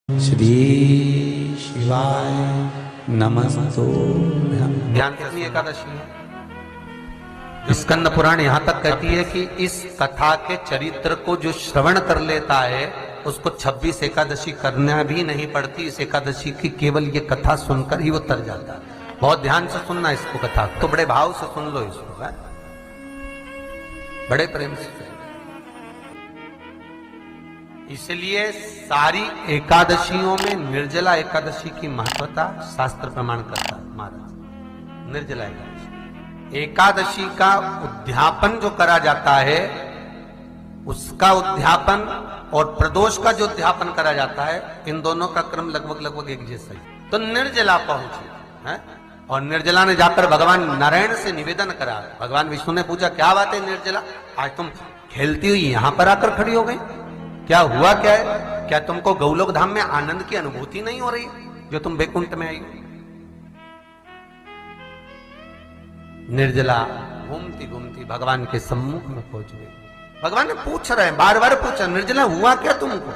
श्री शिवाय नमस्तो। ध्यान कितनी एकादशी है? स्कंद पुराण यहां तक कहती है कि इस कथा के चरित्र को जो श्रवण कर लेता है उसको 26 एकादशी करना भी नहीं पड़ती। इस एकादशी की केवल ये कथा सुनकर ही वो तर जाता है। बहुत ध्यान से सुनना इसको, कथा तो बड़े भाव से सुन लो इसको, है? बड़े प्रेम से। इसलिए सारी एकादशियों में निर्जला एकादशी की महत्वता शास्त्र प्रमाण करता है महाराज। निर्जला एकादशी का उद्यापन जो करा जाता है, उसका उद्यापन और प्रदोष का जो उद्यापन करा जाता है, इन दोनों का क्रम लगभग एक जैसा ही। तो निर्जला पहुंची है और निर्जला ने जाकर भगवान नारायण से निवेदन करा। भगवान विष्णु ने पूछा, क्या बात है निर्जला, आज तुम खेलती हुई यहां पर आकर खड़ी हो गई, क्या हुआ क्या है? क्या तुमको गौलोक धाम में आनंद की अनुभूति नहीं हो रही जो तुम बैकुंठ में आई हो? निर्जला घूमती घूमती भगवान के सम्मुख में पहुंच गई। भगवान ने पूछ रहे हैं, बार बार पूछा, निर्जला हुआ क्या तुमको?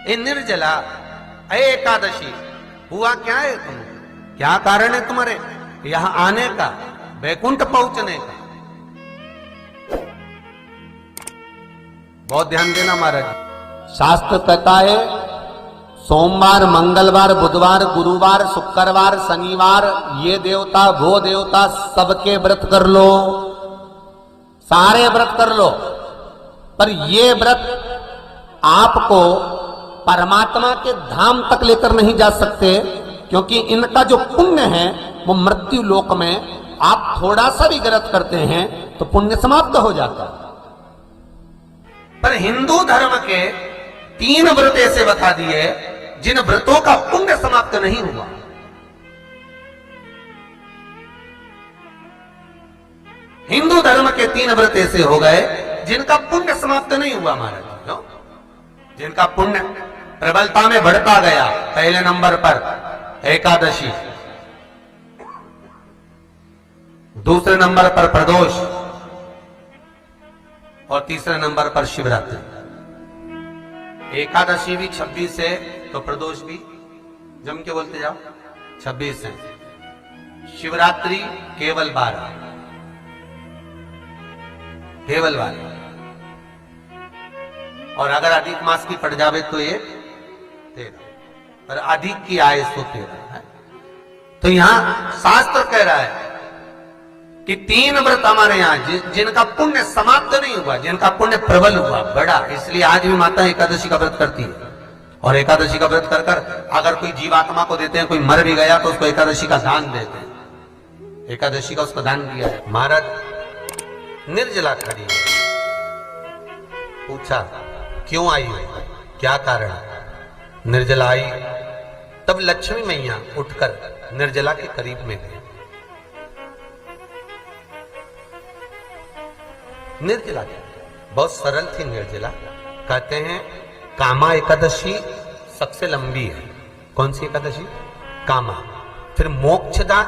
ए निर्जला, ए एकादशी, हुआ क्या है तुमको? क्या कारण है तुम्हारे यहां आने का, बैकुंठ पहुंचने का? बहुत ध्यान देना महाराज। शास्त्र कहता है सोमवार, मंगलवार, बुधवार, गुरुवार, शुक्रवार, शनिवार, ये देवता वो देवता सबके व्रत कर लो, सारे व्रत कर लो, पर ये व्रत आपको परमात्मा के धाम तक लेकर नहीं जा सकते, क्योंकि इनका जो पुण्य है वो मृत्यु लोक में आप थोड़ा सा भी व्रत करते हैं तो पुण्य समाप्त हो जाता है। पर हिंदू धर्म के 3 व्रत ऐसे बता दिए जिन व्रतों का पुण्य समाप्त नहीं हुआ। हिंदू धर्म के 3 व्रत ऐसे हो गए जिनका पुण्य समाप्त नहीं हुआ महाराज। जिनका पुण्य प्रबलता में बढ़ता गया। पहले नंबर पर एकादशी, दूसरे नंबर पर प्रदोष और तीसरे नंबर पर शिवरात्रि। एकादशी भी 26 है तो प्रदोष भी जम के बोलते जाओ 26 है। शिवरात्रि केवल 12, केवल 12, और अगर अधिक मास की पड़ जावे तो ये 13, पर अधिक की आए तो 13 है। तो यहां शास्त्र कह रहा है कि 3 व्रत हमारे यहाँ जिनका पुण्य समाप्त नहीं हुआ, जिनका पुण्य प्रबल हुआ, बड़ा। इसलिए आज भी माता एकादशी का व्रत करती है, और एकादशी का व्रत कर कर अगर कोई जीवात्मा को देते हैं, कोई मर भी गया तो उसको एकादशी का दान देते हैं। एकादशी का उसको दान दिया है। महाराज निर्जला खड़ी है, पूछा क्यों आई हो, क्या कारण? निर्जला आई, तब लक्ष्मी मैया उठकर निर्जला के करीब में गई। निर्जला बहुत सरल थी निर्जला। कहते हैं कामा एकादशी सबसे लंबी है। कौन सी एकादशी? कामा। फिर मोक्षदा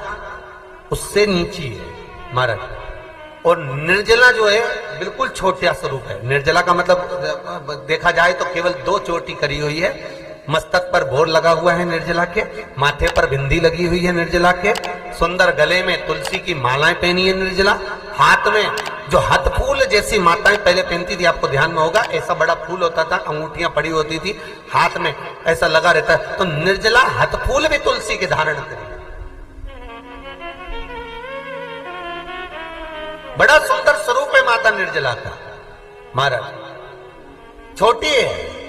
उससे नीची है महाराज। और निर्जला जो है बिल्कुल छोटा स्वरूप है। निर्जला का मतलब देखा जाए तो केवल 2 चोटी करी हुई है। मस्तक पर भोर लगा हुआ है निर्जला के, माथे पर बिंदी लगी हुई है निर्जला के, सुंदर गले में तुलसी की मालाएं पहनी है निर्जला, हाथ में जो हाथ फूल जैसी माताएं पहले पहनती थी, आपको ध्यान में होगा, ऐसा बड़ा फूल होता था, अंगूठियां पड़ी होती थी, हाथ में ऐसा लगा रहता है। तो निर्जला हाथ फूल भी तुलसी के धारण करी। बड़ा सुंदर स्वरूप है माता निर्जला का महाराज। छोटी है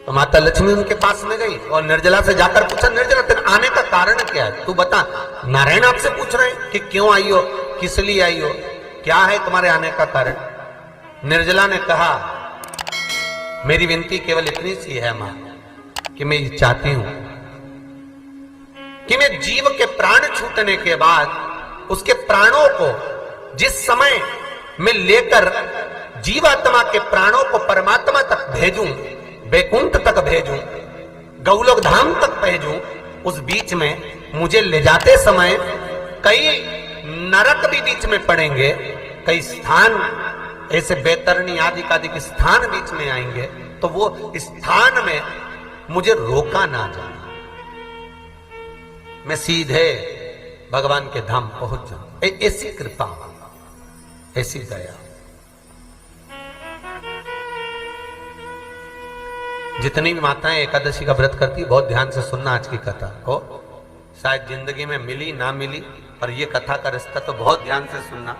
तो माता लक्ष्मी उनके पास में गई और निर्जला से जाकर पूछा, निर्जला तेरे आने का कारण क्या है, तू बता। नारायण आपसे पूछ रहे हैं कि क्यों आई हो, किस लिए आई हो, क्या है तुम्हारे आने का कारण? निर्जला ने कहा, मेरी विनती केवल इतनी सी है मां, कि मैं ये चाहती हूं कि मैं जीव के प्राण छूटने के बाद उसके प्राणों को जिस समय मैं लेकर जीवात्मा के प्राणों को परमात्मा तक भेजूं, बैकुंठ तक भेजूं, गौलोक धाम तक भेजूं, उस बीच में मुझे ले जाते समय कई नरक भी बीच में पड़ेंगे, कई स्थान ऐसे बैतरणी आदि के स्थान बीच में आएंगे तो वो स्थान में मुझे रोका ना जाना, मैं सीधे भगवान के धाम पहुंच जाऊं। ऐसी कृपा, ऐसी दया। जितनी भी माताएं एकादशी का व्रत करती, बहुत ध्यान से सुनना आज की कथा को। शायद जिंदगी में मिली ना मिली, पर यह कथा का रिश्ता तो बहुत ध्यान से सुनना।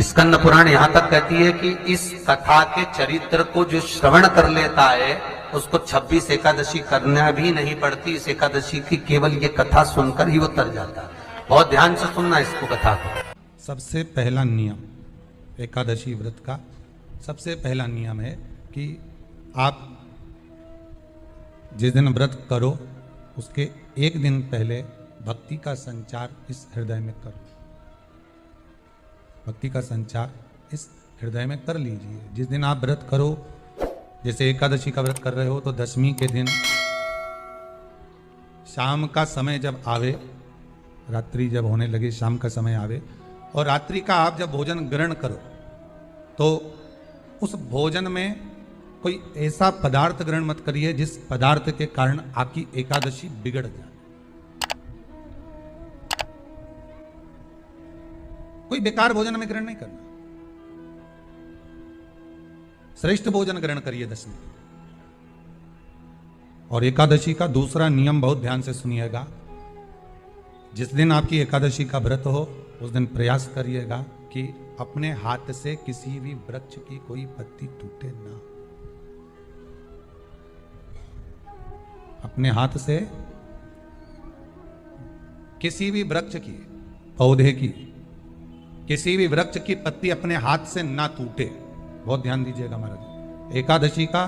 स्कंद पुराण यहां तक कहती है कि इस कथा के चरित्र को जो श्रवण कर लेता है उसको 26 एकादशी करना भी नहीं पड़ती। इस एकादशी की केवल ये कथा सुनकर ही वो तर जाता है। बहुत ध्यान से सुनना इसको, कथा को। सबसे पहला नियम एकादशी व्रत का, सबसे पहला नियम है कि आप जिस दिन व्रत करो उसके एक दिन पहले भक्ति का संचार इस हृदय में करो। भक्ति का संचार इस हृदय में कर लीजिए। जिस दिन आप व्रत करो, जैसे एकादशी का व्रत कर रहे हो तो दशमी के दिन शाम का समय जब आवे, रात्रि जब होने लगे, शाम का समय आवे और रात्रि का आप जब भोजन ग्रहण करो तो उस भोजन में कोई ऐसा पदार्थ ग्रहण मत करिए जिस पदार्थ के कारण आपकी एकादशी बिगड़ जाए। कोई बेकार भोजन में ग्रहण नहीं करना, श्रेष्ठ भोजन ग्रहण करिए दशमी। और एकादशी का दूसरा नियम बहुत ध्यान से सुनिएगा। जिस दिन आपकी एकादशी का व्रत हो उस दिन प्रयास करिएगा कि अपने हाथ से किसी भी वृक्ष की कोई पत्ती टूटे ना। अपने हाथ से किसी भी वृक्ष की, पौधे की, किसी भी वृक्ष की पत्ती अपने हाथ से ना टूटे। बहुत ध्यान दीजिएगा महाराज। एकादशी का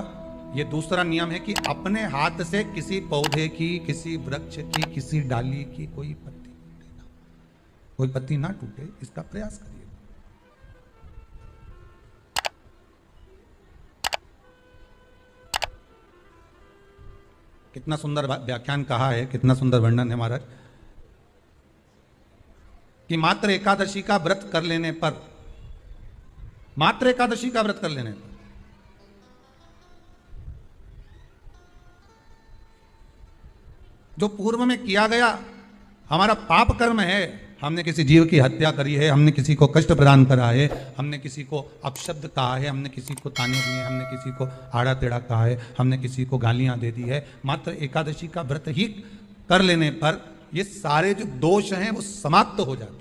ये दूसरा नियम है कि अपने हाथ से किसी पौधे की, किसी वृक्ष की, किसी डाली की कोई पत्ती टूटे ना, कोई पत्ती ना टूटे, इसका प्रयास करिए। कितना सुंदर व्याख्यान कहा है, कितना सुंदर वर्णन है महाराज कि मात्र एकादशी का व्रत कर लेने पर, मात्र एकादशी का व्रत कर लेने पर जो पूर्व में किया गया हमारा पाप कर्म है, हमने किसी जीव की हत्या करी है, हमने किसी को कष्ट प्रदान करा है, हमने किसी को अपशब्द कहा है, हमने किसी को ताने दिए, हमने किसी को आड़ा टेढ़ा कहा है, हमने किसी को गालियां दे दी है, मात्र एकादशी का व्रत ही कर लेने पर ये सारे जो दोष हैं वो समाप्त हो जाते हैं।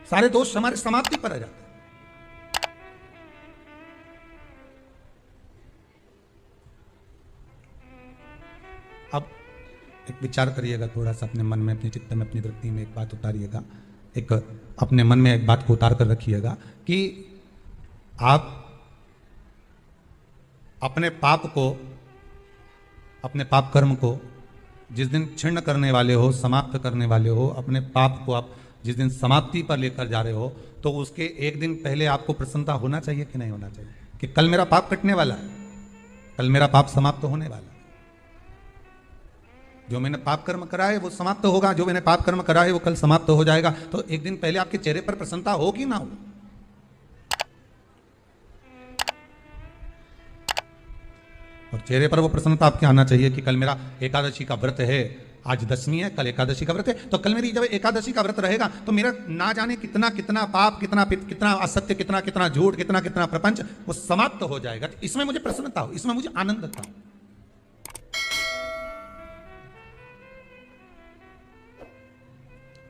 सारे दोष हमारे समाप्ति पर आ जाते हैं। अब एक विचार करिएगा थोड़ा सा अपने मन में, अपने चित्त में, अपनी वृत्ति में एक बात उतारिएगा। एक अपने मन में एक बात को उतार कर रखिएगा कि आप अपने पाप को, अपने पाप कर्म को जिस दिन क्षीण करने वाले हो, समाप्त करने वाले हो, अपने पाप को आप जिस दिन समाप्ति पर लेकर जा रहे हो, तो उसके एक दिन पहले आपको प्रसन्नता होना चाहिए कि नहीं होना चाहिए कि कल मेरा पाप कटने वाला है, कल मेरा पाप समाप्त होने वाला है। जो मैंने पाप कर्म करा है वो समाप्त होगा, जो मैंने पाप कर्म करा है वो कल समाप्त हो जाएगा। तो एक दिन पहले आपके चेहरे पर प्रसन्नता हो कि ना हो? और चेहरे पर वो प्रसन्नता आपके आना चाहिए कि कल मेरा एकादशी का व्रत है, आज दशमी है, कल एकादशी का व्रत है, तो कल मेरी जब एकादशी का व्रत रहेगा तो मेरा ना जाने कितना कितना पाप, कितना असत्य, कितना कितना झूठ, कितना कितना प्रपंच वो समाप्त हो जाएगा। तो इसमें मुझे प्रसन्नता हो, इसमें मुझे आनंद था।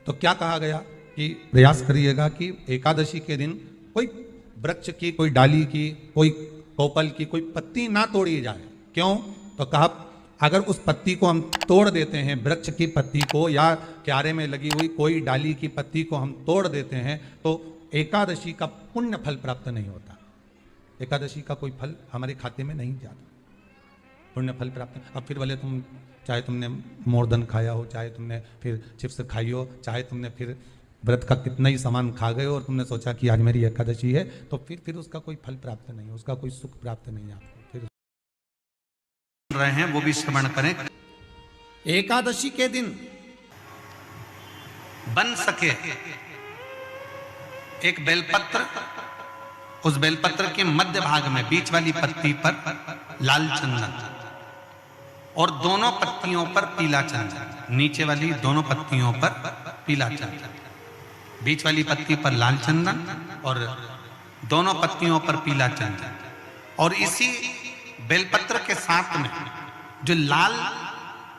तो क्या कहा गया कि प्रयास करिएगा कि एकादशी के दिन कोई वृक्ष की, कोई डाली की, कोई कोपल की कोई पत्ती ना तोड़ी जाए। क्यों? तो कहा अगर उस पत्ती को हम तोड़ देते हैं, वृक्ष की पत्ती को या क्यारे में लगी हुई कोई डाली की पत्ती को हम तोड़ देते हैं तो एकादशी का पुण्य फल प्राप्त नहीं होता, एकादशी का कोई फल हमारे खाते में नहीं जाता, पुण्य फल प्राप्त। अब फिर भले तुम, चाहे तुमने मोरदन खाया हो, चाहे तुमने फिर चिप्स खाई हो, चाहे तुमने फिर व्रत का कितना ही सामान खा गए और तुमने सोचा कि आज मेरी एकादशी है, तो फिर उसका कोई फल प्राप्त नहीं, उसका कोई सुख प्राप्त नहीं आपको। फिर रहे हैं वो भी श्रवण करें। एकादशी के दिन बन सके एक बेलपत्र, उस बेलपत्र के मध्य भाग में बीच वाली पत्ती पर लाल चंदन और दोनों पत्तियों पर पीला चंदन, नीचे वाली दोनों पत्तियों पर पीला चंदन, बीच वाली पत्ती पर लाल चंदन और दोनों पत्तियों पर पीला चंदन। और इसी बेलपत्र के साथ में जो लाल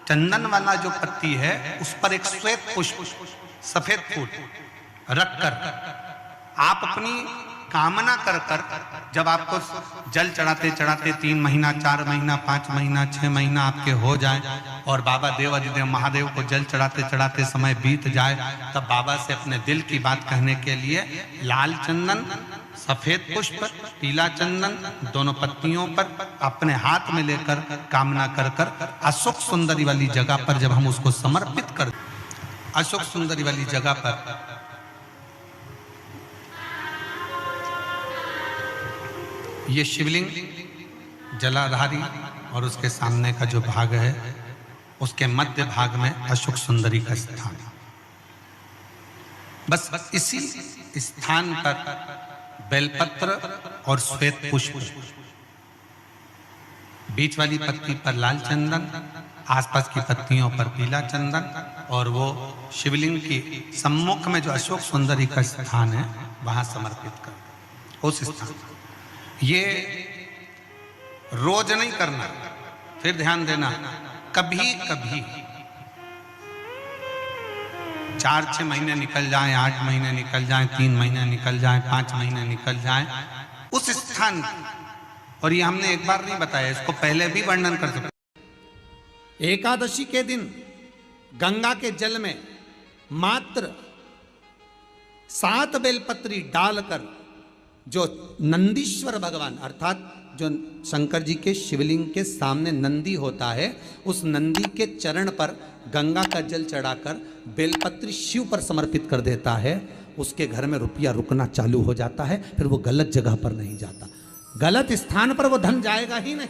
चंदन वाला जो पत्ती है उस पर एक श्वेत पुष्प, सफेद फूल रखकर आप अपनी कामना कर कर, जब आपको जल चढ़ाते चढ़ाते 3 महीना, 4 महीना, 5 महीना, 6 महीना आपके हो जाए और बाबा देव अधिदेव महादेव को जल चढ़ाते चढ़ाते समय बीत जाए, तब बाबा से अपने दिल की बात कहने के लिए लाल चंदन, सफेद पुष्प, पीला चंदन दोनों पत्तियों पर अपने हाथ में लेकर कामना कर कर अशोक सुंदरी वाली जगह पर जब हम उसको समर्पित कर, अशोक सुंदरी वाली जगह पर ये शिवलिंग जलाधारी और उसके सामने का जो भाग है उसके मध्य भाग में अशोक सुंदरी का स्थान है। बस इसी स्थान पर बेलपत्र और श्वेत पुष्प, बीच वाली पत्ती पर लाल चंदन, आसपास की पत्तियों पर पीला चंदन और वो शिवलिंग की सम्मुख में जो अशोक सुंदरी का स्थान है वहां समर्पित कर, उस स्थान ये रोज नहीं करना। फिर ध्यान देना, कभी कभी 4-6 महीने निकल जाएं, 8 महीने निकल जाएं, 3 महीने निकल जाएं, 5 महीने निकल जाएं उस स्थान, और ये हमने एक बार नहीं बताया, इसको पहले भी वर्णन कर सकते। एकादशी के दिन गंगा के जल में मात्र 7 बेलपत्री डालकर जो नंदीश्वर भगवान अर्थात जो शंकर जी के शिवलिंग के सामने नंदी होता है, उस नंदी के चरण पर गंगा का जल चढ़ाकर बेलपत्री शिव पर समर्पित कर देता है, उसके घर में रुपया रुकना चालू हो जाता है। फिर वो गलत जगह पर नहीं जाता, गलत स्थान पर वो धन जाएगा ही नहीं।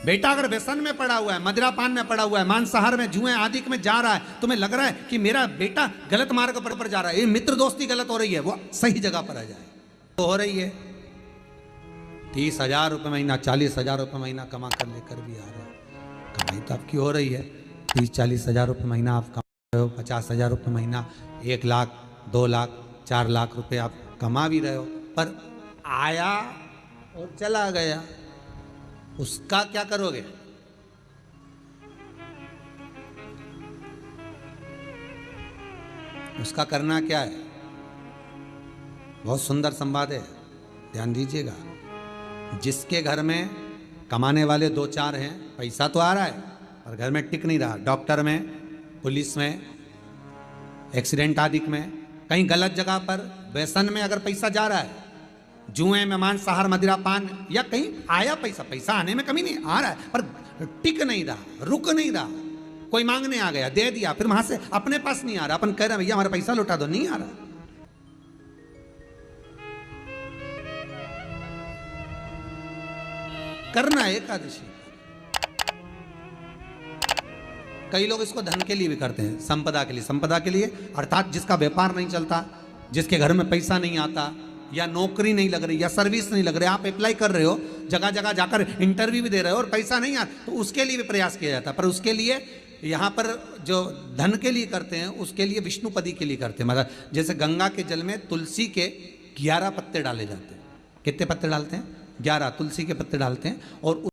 बेटा अगर व्यसन में पड़ा हुआ है, मदिरा पान में पड़ा हुआ है, मांसाहार में, जुए आदि में जा रहा है, तुम्हें लग रहा है कि मेरा बेटा गलत मार्ग पर जा रहा है, ये मित्र दोस्ती गलत हो रही है, वो सही जगह पर आ जाए तो हो रही है। 30,000 रुपये महीना, 40,000 रुपये महीना कमा कर लेकर भी आ रहा है, कमाई तो आपकी हो रही है। 30-40 हज़ार रुपये महीना आप कमा रहे हो, 50,000 रुपये महीना, 1 लाख, 2 लाख, 4 लाख रुपये आप कमा भी रहे हो, पर आया और चला गया, उसका क्या करोगे? उसका करना क्या है? बहुत सुंदर संवाद है, ध्यान दीजिएगा। जिसके घर में कमाने वाले 2-4 हैं, पैसा तो आ रहा है पर घर में टिक नहीं रहा, डॉक्टर में, पुलिस में, एक्सीडेंट आदि में, कहीं गलत जगह पर व्यसन में अगर पैसा जा रहा है, जुए में, मांसाहार, मदिरा पान, या कहीं आया पैसा, पैसा आने में कमी नहीं, आ रहा है पर टिक नहीं रहा, रुक नहीं रहा, कोई मांगने आ गया, दे दिया, फिर वहां से अपने पास नहीं आ रहा, अपन कह रहे हैं भैया हमारा पैसा लौटा दो, नहीं आ रहा। करना है एकादशी। कई लोग इसको धन के लिए भी करते हैं, संपदा के लिए, संपदा के लिए अर्थात जिसका व्यापार नहीं चलता, जिसके घर में पैसा नहीं आता, या नौकरी नहीं लग रही, या सर्विस नहीं लग रही, आप अप्लाई कर रहे हो, जगह जगह जाकर इंटरव्यू भी दे रहे हो और पैसा नहीं आता, तो उसके लिए भी प्रयास किया जाता है। पर उसके लिए यहाँ पर जो धन के लिए करते हैं, उसके लिए विष्णुपदी के लिए करते हैं। मतलब जैसे गंगा के जल में तुलसी के 11 पत्ते डाले जाते हैं। कितने पत्ते डालते हैं? 11 तुलसी के पत्ते डालते हैं और